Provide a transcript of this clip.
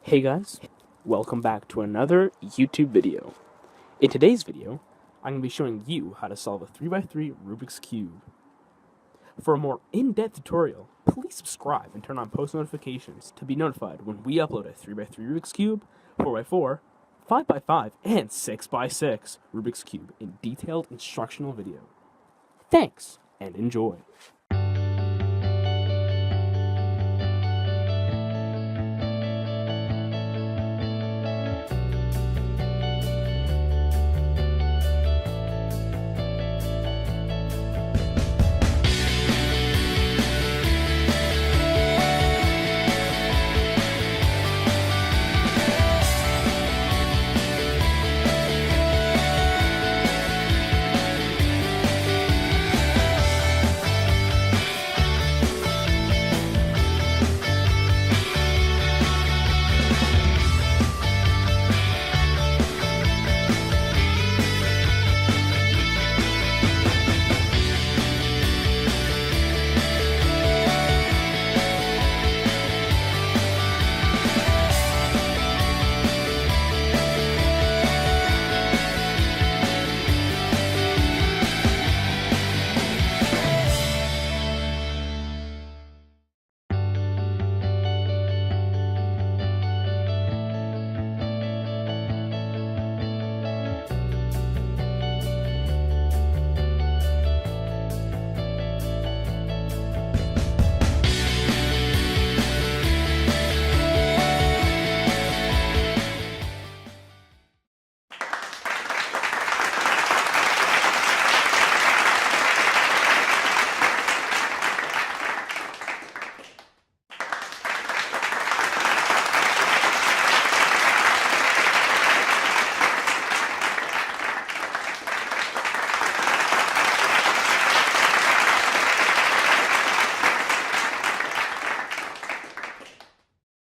Hey guys, welcome back to another YouTube video. In today's video, I'm going to be showing you how to solve a 3x3 Rubik's Cube. For a more in-depth tutorial, please subscribe and turn on post notifications to be notified when we upload a 3x3 Rubik's Cube, 4x4, 5x5, and 6x6 Rubik's Cube in detailed instructional video. Thanks, and enjoy.